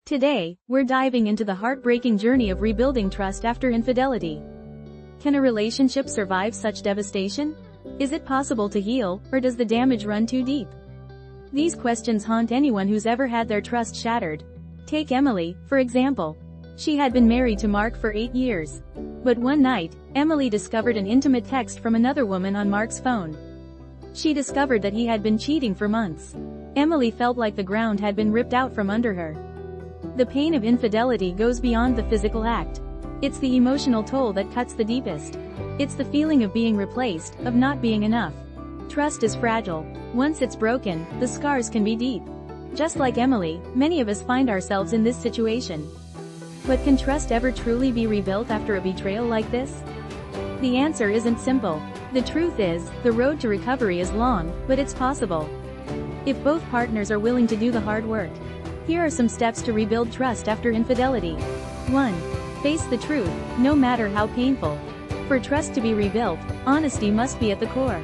Today, we're diving into the heartbreaking journey of rebuilding trust after infidelity. Can a relationship survive such devastation? Is it possible to heal, or does the damage run too deep? These questions haunt anyone who's ever had their trust shattered. Take Emily, for example. She had been married to Mark for 8 years. But one night, Emily discovered an intimate text from another woman on Mark's phone. She discovered that he had been cheating for months. Emily felt like the ground had been ripped out from under her. The pain of infidelity goes beyond the physical act. It's the emotional toll that cuts the deepest. It's the feeling of being replaced, of not being enough. Trust is fragile. Once it's broken, the scars can be deep. Just like Emily, many of us find ourselves in this situation. But can trust ever truly be rebuilt after a betrayal like this? The answer isn't simple. The truth is, the road to recovery is long, but it's possible. If both partners are willing to do the hard work. Here are some steps to rebuild trust after infidelity. 1. Face the truth, no matter how painful. For trust to be rebuilt, honesty must be at the core.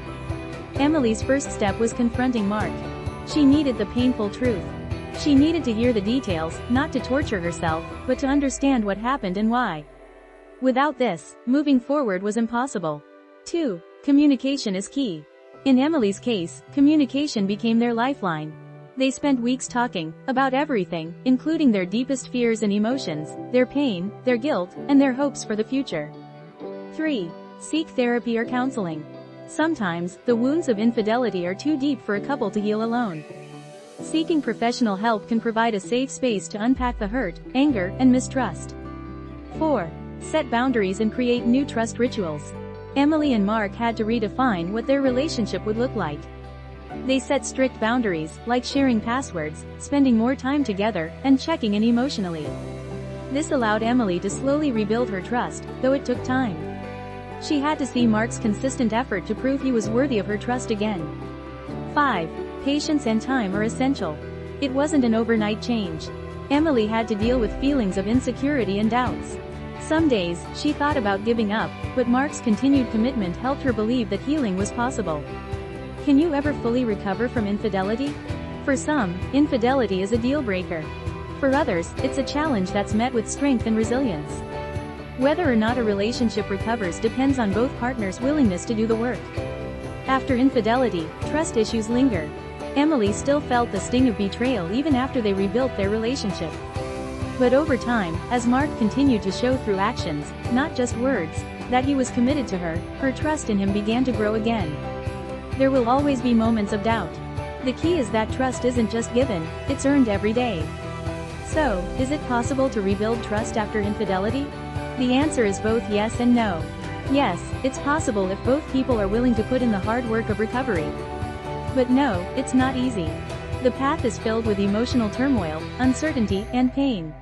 Emily's first step was confronting Mark. She needed the painful truth. She needed to hear the details, not to torture herself, but to understand what happened and why. Without this, moving forward was impossible. 2. Communication is key. In Emily's case, communication became their lifeline. They spent weeks talking about everything, including their deepest fears and emotions, their pain, their guilt, and their hopes for the future. 3. Seek therapy or counseling. Sometimes, the wounds of infidelity are too deep for a couple to heal alone. Seeking professional help can provide a safe space to unpack the hurt, anger, and mistrust. 4. Set boundaries and create new trust rituals. Emily and Mark had to redefine what their relationship would look like. They set strict boundaries, like sharing passwords, spending more time together, and checking in emotionally. This allowed Emily to slowly rebuild her trust, though it took time. She had to see Mark's consistent effort to prove he was worthy of her trust again. 5. Patience and time are essential. It wasn't an overnight change. Emily had to deal with feelings of insecurity and doubts. Some days, she thought about giving up, but Mark's continued commitment helped her believe that healing was possible. Can you ever fully recover from infidelity? For some, infidelity is a deal-breaker. For others, it's a challenge that's met with strength and resilience. Whether or not a relationship recovers depends on both partners' willingness to do the work. After infidelity, trust issues linger. Emily still felt the sting of betrayal even after they rebuilt their relationship. But over time, as Mark continued to show through actions, not just words, that he was committed to her, her trust in him began to grow again. There will always be moments of doubt. The key is that trust isn't just given, it's earned every day. So, is it possible to rebuild trust after infidelity? The answer is both yes and no. Yes, it's possible if both people are willing to put in the hard work of recovery. But no, it's not easy. The path is filled with emotional turmoil, uncertainty, and pain.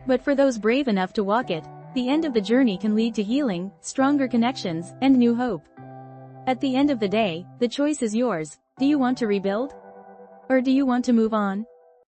But for those brave enough to walk it, the end of the journey can lead to healing, stronger connections, and new hope. At the end of the day, the choice is yours. Do you want to rebuild? Or do you want to move on?